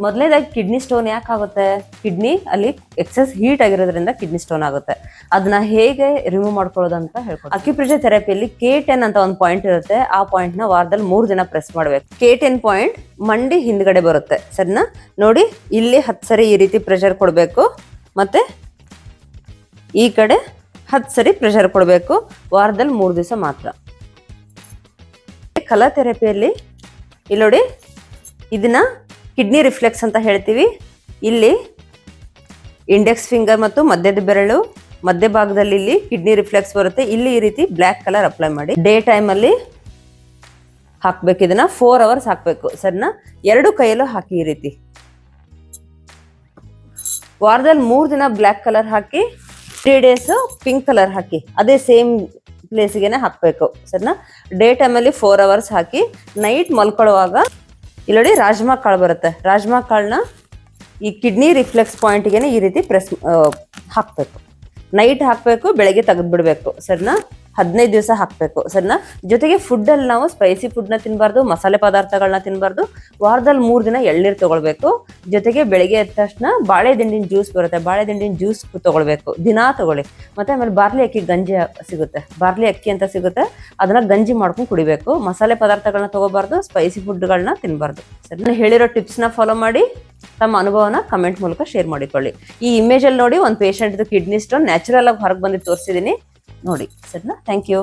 ಮೊದಲನೇದಾಗಿ kidney stone ಯಾಕೆ ಆಗುತ್ತೆ? ಕಿಡ್ನಿ ಅಲ್ಲಿ ಎಕ್ಸೆಸ್ ಹೀಟ್ ಆಗಿರೋದ್ರಿಂದ ಕಿಡ್ನಿ ಸ್ಟೋನ್ ಆಗುತ್ತೆ. ಅದನ್ನ ಹೇಗೆ ರಿಮೂವ್ ಮಾಡ್ಕೊಳ್ಳೋದು ಅಂತ ಹೇಳ್ಕೊಡ್ತೀನಿ. ಅಕ್ಯುಪ್ರೆಷರ್ ಥೆರಪಿಯಲ್ಲಿ K10 ಅಂತ ಒಂದು ಪಾಯಿಂಟ್ ಇರುತ್ತೆ. ಆ ಪಾಯಿಂಟ್ ನ ವಾರದಲ್ಲಿ 3 ದಿನ ಪ್ರೆಸ್ ಮಾಡ್ಬೇಕು. K10 ಪಾಯಿಂಟ್ ಮಂಡಿ ಹಿಂದ್ಗಡೆ ಬರುತ್ತೆ, ಸರಿನಾ? ನೋಡಿ, ಇಲ್ಲಿ 10 ಸರಿ ಈ ರೀತಿ ಪ್ರೆಷರ್ ಕೊಡಬೇಕು, ಮತ್ತೆ ಈ ಕಡೆ 10 ಸರಿ ಪ್ರೆಷರ್ ಕೊಡಬೇಕು. ವಾರದಲ್ಲಿ 3 ದಿವಸ ಮಾತ್ರ. ಕಲರ್ ಥೆರಪಿಯಲ್ಲಿ ಇಲ್ಲಿ ನೋಡಿ, ಇದನ್ನ ಕಿಡ್ನಿ ರಿಫ್ಲೆಕ್ಸ್ ಅಂತ ಹೇಳ್ತೀವಿ. ಇಲ್ಲಿ ಇಂಡೆಕ್ಸ್ ಫಿಂಗರ್ ಮತ್ತು ಮಧ್ಯದ ಬೆರಳು ಮಧ್ಯಭಾಗದಲ್ಲಿ ಇಲ್ಲಿ ಕಿಡ್ನಿ ರಿಫ್ಲೆಕ್ಸ್ ಬರುತ್ತೆ. ಇಲ್ಲಿ ಈ ರೀತಿ ಬ್ಲ್ಯಾಕ್ ಕಲರ್ ಅಪ್ಲೈ ಮಾಡಿ ಡೇ ಟೈಮ್ ಅಲ್ಲಿ ಹಾಕ್ಬೇಕು. ಇದನ್ನ 4 ಅವರ್ಸ್ ಹಾಕ್ಬೇಕು, ಸರಿನಾ? 2 ಕೈಯಲ್ಲೂ ಹಾಕಿ ಈ ರೀತಿ. ವಾರದಲ್ಲಿ 3 ದಿನ ಬ್ಲ್ಯಾಕ್ ಕಲರ್ ಹಾಕಿ, 3 ಡೇಸ್ ಪಿಂಕ್ ಕಲರ್ ಹಾಕಿ, ಅದೇ ಸೇಮ್ ಪ್ಲೇಸ್ಗೆನೆ ಹಾಕ್ಬೇಕು, ಸರಿನಾ? ಡೇ ಟೈಮ್ ಅಲ್ಲಿ 4 ಅವರ್ಸ್ ಹಾಕಿ, ನೈಟ್ ಮಲ್ಕೊಳ್ಳುವಾಗ ಇಲ್ಲಿ ನೋಡಿ ರಾಜ್ಮಾ ಕಾಳು ಬರುತ್ತೆ. ರಾಜ್ಮಾ ಕಾಳನ್ನ ಈ ಕಿಡ್ನಿ ರಿಫ್ಲೆಕ್ಸ್ ಪಾಯಿಂಟ್ಗೆ ಈ ರೀತಿ ಪ್ರೆಸ್ ಹಾಕ್ಬೇಕು. ನೈಟ್ ಹಾಕಬೇಕು, ಬೆಳಗ್ಗೆ ತೆಗೆದ್ಬಿಡ್ಬೇಕು, ಸರಿನಾ? 15 ದಿವಸ ಹಾಕಬೇಕು, ಸರಿನಾ? ಜೊತೆಗೆ ಫುಡ್ಡಲ್ಲಿ ನಾವು ಸ್ಪೈಸಿ ಫುಡ್ನ ತಿನ್ನಬಾರ್ದು, ಮಸಾಲೆ ಪದಾರ್ಥಗಳನ್ನ ತಿನ್ನಬಾರ್ದು. ವಾರದಲ್ಲಿ 3 ದಿನ ಎಳ್ನೀರು ತಗೊಳ್ಬೇಕು. ಜೊತೆಗೆ ಬೆಳಗ್ಗೆ ಎದ್ದ ತಕ್ಷಣ ಬಾಳೆ ದಿಂಡಿನ ಜ್ಯೂಸ್ ಬರುತ್ತೆ, ಬಾಳೆ ದಿಂಡಿನ ಜ್ಯೂಸ್ ತಗೊಳ್ಬೇಕು, ದಿನಾ ತಗೊಳ್ಳಿ. ಮತ್ತೆ ಆಮೇಲೆ ಬಾರ್ಲಿ ಅಕ್ಕಿ ಗಂಜಿ ಸಿಗುತ್ತೆ, ಬಾರ್ಲಿ ಅಕ್ಕಿ ಅಂತ ಸಿಗುತ್ತೆ, ಅದನ್ನ ಗಂಜಿ ಮಾಡ್ಕೊಂಡು ಕುಡಿಬೇಕು. ಮಸಾಲೆ ಪದಾರ್ಥಗಳನ್ನ ತಗೋಬಾರ್ದು, ಸ್ಪೈಸಿ ಫುಡ್ಗಳನ್ನ ತಿನ್ನಬಾರ್ದು, ಸರಿ? ನಾನು ಹೇಳಿರೋ ಟಿಪ್ಸ್ನ ಫಾಲೋ ಮಾಡಿ ತಮ್ಮ ಅನುಭವನ ಕಮೆಂಟ್ ಮೂಲಕ ಶೇರ್ ಮಾಡಿಕೊಳ್ಳಿ. ಈ ಇಮೇಜಲ್ಲಿ ನೋಡಿ, ಒಂದು ಪೇಷಂಟ್ ಕಿಡ್ನಿ ಸ್ಟೋನ್ ನ್ಯಾಚುರಲ್ ಆಗಿ ಹೊರಗೆ ಬಂದು ತೋರಿಸಿದ್ದೀನಿ ನೋಡಿ, ಸರಿನಾ? Thank you.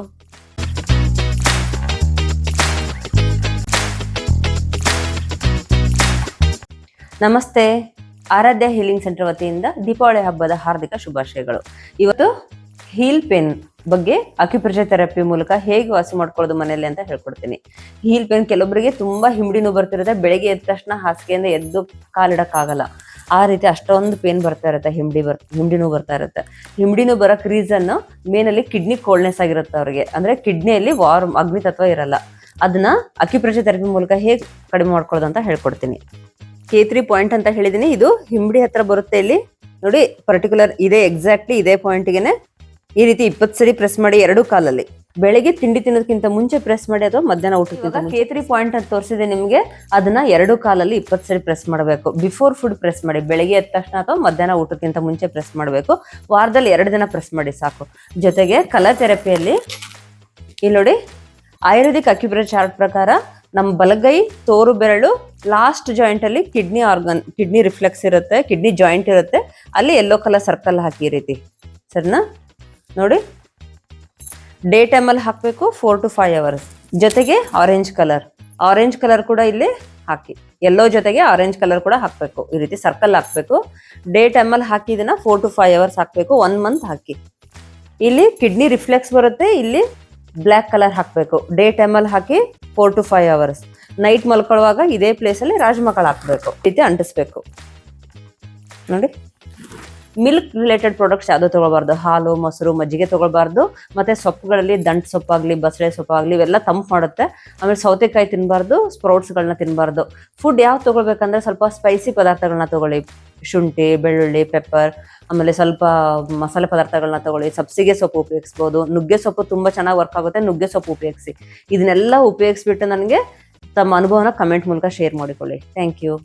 ನಮಸ್ತೆ. ಆರಾಧ್ಯ ಹೀಲಿಂಗ್ ಸೆಂಟರ್ ವತಿಯಿಂದ ದೀಪಾವಳಿ ಹಬ್ಬದ ಹಾರ್ದಿಕ ಶುಭಾಶಯಗಳು. ಇವತ್ತು ಹೀಲ್ ಪೇನ್ ಬಗ್ಗೆ ಅಕ್ಯುಪ್ರೆಷರ್ ಥೆರಪಿ ಮೂಲಕ ಹೇಗೆ ವಾಸಿ ಮಾಡ್ಕೊಳ್ಳೋದು ಮನೆಯಲ್ಲಿ ಅಂತ ಹೇಳ್ಕೊಡ್ತೀನಿ. ಹೀಲ್ ಪೇನ್ ಕೆಲವೊಬ್ಬರಿಗೆ ತುಂಬಾ ಹಿಂಬಡಿ ನೋವು ಬರ್ತಿರುತ್ತೆ. ಬೆಳಗ್ಗೆ ಎದ್ದ ತಕ್ಷಣ ಹಾಸಿಗೆಯಿಂದ ಎದ್ದು ಕಾಲಿಡಕ್ಕಾಗಲ್ಲ, ಆ ರೀತಿ ಅಷ್ಟೊಂದು ಪೇನ್ ಬರ್ತಾ ಇರುತ್ತೆ. ಹಿಂಬಡಿ ನೋವು ಬರ್ತಾ ಇರುತ್ತೆ. ಹಿಂಬಡಿ ನೋವು ಬರೋಕ್ ರೀಸನ್ ಮೇನಲ್ಲಿ ಕಿಡ್ನಿ ಕೋಲ್ಡ್ನೆಸ್ ಆಗಿರುತ್ತೆ ಅವ್ರಿಗೆ. ಅಂದ್ರೆ ಕಿಡ್ನಿಯಲ್ಲಿ ಅಗ್ನಿ ತತ್ವ ಇರಲ್ಲ. ಅದನ್ನ ಅಕ್ಯುಪ್ರೆಷರ್ ಥೆರಪಿ ಮೂಲಕ ಹೇಗೆ ಕಡಿಮೆ ಮಾಡ್ಕೊಳ್ಳೋದು ಅಂತ ಹೇಳ್ಕೊಡ್ತೀನಿ. K3 ಪಾಯಿಂಟ್ ಅಂತ ಹೇಳಿದೀನಿ, ಇದು ಹಿಂಬಡಿ ಹತ್ರ ಬರುತ್ತೆ. ಇಲ್ಲಿ ನೋಡಿ, ಪರ್ಟಿಕ್ಯುಲರ್ ಇದೆ, ಎಕ್ಸಾಕ್ಟ್ಲಿ ಇದೇ ಪಾಯಿಂಟ್ಗೆನೆ ಈ ರೀತಿ 20 ಸರಿ ಪ್ರೆಸ್ ಮಾಡಿ 2 ಕಾಲಲ್ಲಿ. ಬೆಳಗ್ಗೆ ತಿಂಡಿ ತಿನ್ನೋದಕ್ಕಿಂತ ಮುಂಚೆ ಪ್ರೆಸ್ ಮಾಡಿ, ಅಥವಾ ಮಧ್ಯಾಹ್ನ ಊಟಕ್ಕಿಂತ K3 ಪಾಯಿಂಟ್ ಅಂತ ತೋರಿಸಿದೆ ನಿಮಗೆ. ಅದನ್ನ 2 ಕಾಲಲ್ಲಿ 20 ಸರಿ ಪ್ರೆಸ್ ಮಾಡಬೇಕು. ಬಿಫೋರ್ ಫುಡ್ ಪ್ರೆಸ್ ಮಾಡಿ, ಬೆಳಗ್ಗೆ ಎದ್ದ ತಕ್ಷಣ ಅಥವಾ ಮಧ್ಯಾಹ್ನ ಊಟಕ್ಕಿಂತ ಮುಂಚೆ ಪ್ರೆಸ್ ಮಾಡಬೇಕು. ವಾರದಲ್ಲಿ 2 ದಿನ ಪ್ರೆಸ್ ಮಾಡಿ ಸಾಕು. ಜೊತೆಗೆ ಕಲರ್ ಥೆರಪಿಯಲ್ಲಿ ಇಲ್ಲಿ ನೋಡಿ, ಆಯುರ್ವೇದಿಕ್ ಅಕ್ಯುಪ್ರೆಷರ್ ಚಾರ್ಟ್ ಪ್ರಕಾರ ನಮ್ಮ ಬಲಗೈ ತೋರು ಬೆರಳು ಲಾಸ್ಟ್ ಜಾಯಿಂಟ್ ಅಲ್ಲಿ ಕಿಡ್ನಿ ರಿಫ್ಲೆಕ್ಸ್ ಇರುತ್ತೆ, ಕಿಡ್ನಿ ಜಾಯಿಂಟ್ ಇರುತ್ತೆ. ಅಲ್ಲಿ ಯೆಲ್ಲೋ ಕಲರ್ ಸರ್ಕಲ್ ಹಾಕಿ ಈ ರೀತಿ, ಸರಿನಾ? ನೋಡಿ, ಡೇ ಟೈಮಲ್ಲಿ ಹಾಕಬೇಕು 4 to 5 ಅವರ್ಸ್. ಜೊತೆಗೆ ಆರೆಂಜ್ ಕಲರ್ ಕೂಡ ಇಲ್ಲಿ ಹಾಕಿ, ಯೆಲ್ಲೋ ಜೊತೆಗೆ ಆರೆಂಜ್ ಕಲರ್ ಕೂಡ ಹಾಕಬೇಕು. ಈ ರೀತಿ ಸರ್ಕಲ್ ಹಾಕಬೇಕು. ಡೇ ಟೈಮಲ್ಲಿ ಹಾಕಿ ಇದನ್ನ 4 to 5 ಅವರ್ಸ್ ಹಾಕಬೇಕು. 1 ಮಂತ್ ಹಾಕಿ. ಇಲ್ಲಿ ಕಿಡ್ನಿ ರಿಫ್ಲೆಕ್ಸ್ ಬರುತ್ತೆ, ಇಲ್ಲಿ ಬ್ಲ್ಯಾಕ್ ಕಲರ್ ಹಾಕಬೇಕು. ಡೇ ಟೈಮಲ್ಲಿ ಹಾಕಿ 4 to 5 ಅವರ್ಸ್. ನೈಟ್ ಮಲ್ಕೊಳ್ಳುವಾಗ ಇದೇ ಪ್ಲೇಸಲ್ಲಿ ರಾಜ್ಮಾ ಕಾಳು ಹಾಕಬೇಕು, ಈ ರೀತಿ ಅಂಟಿಸ್ಬೇಕು. ನೋಡಿ, ಮಿಲ್ಕ್ ರಿಲೇಟೆಡ್ ಪ್ರಾಡಕ್ಟ್ಸ್ ಯಾವುದು ತಗೊಳ್ಬಾರ್ದು. ಹಾಲು, ಮೊಸರು, ಮಜ್ಜಿಗೆ ತಗೊಳ್ಬಾರ್ದು. ಮತ್ತೆ ಸೊಪ್ಪುಗಳಲ್ಲಿ ದಂಟು ಸೊಪ್ಪಾಗ್ಲಿ, ಬಸಳೆ ಸೊಪ್ಪಾಗ್ಲಿ, ಇವೆಲ್ಲ ತಂಪು ಮಾಡುತ್ತೆ. ಆಮೇಲೆ ಸೌತೆಕಾಯಿ ತಿನ್ನಬಾರ್ದು, ಸ್ಪ್ರೌಟ್ಸ್ಗಳನ್ನ ತಿನ್ನಬಾರ್ದು. ಫುಡ್ ಯಾವ್ದು ತಗೊಳ್ಬೇಕಂದ್ರೆ ಸ್ವಲ್ಪ ಸ್ಪೈಸಿ ಪದಾರ್ಥಗಳನ್ನ ತಗೊಳ್ಳಿ. ಶುಂಠಿ, ಬೆಳ್ಳುಳ್ಳಿ, ಪೆಪ್ಪರ್, ಆಮೇಲೆ ಸ್ವಲ್ಪ ಮಸಾಲೆ ಪದಾರ್ಥಗಳನ್ನ ತಗೊಳ್ಳಿ. ಸಬ್ಸಿಗೆ ಸೊಪ್ಪು ಉಪಯೋಗಿಸ್ಬೋದು. ನುಗ್ಗೆ ಸೊಪ್ಪು ತುಂಬಾ ಚೆನ್ನಾಗಿ ವರ್ಕ್ ಆಗುತ್ತೆ, ನುಗ್ಗೆ ಸೊಪ್ಪು ಉಪಯೋಗಿಸಿ. ಇದನ್ನೆಲ್ಲ ಉಪಯೋಗಿಸ್ಬಿಟ್ಟು ನನಗೆ ತಮ್ಮ ಅನುಭವನ ಕಮೆಂಟ್ ಮೂಲಕ ಶೇರ್ ಮಾಡಿಕೊಳ್ಳಿ. Thank you.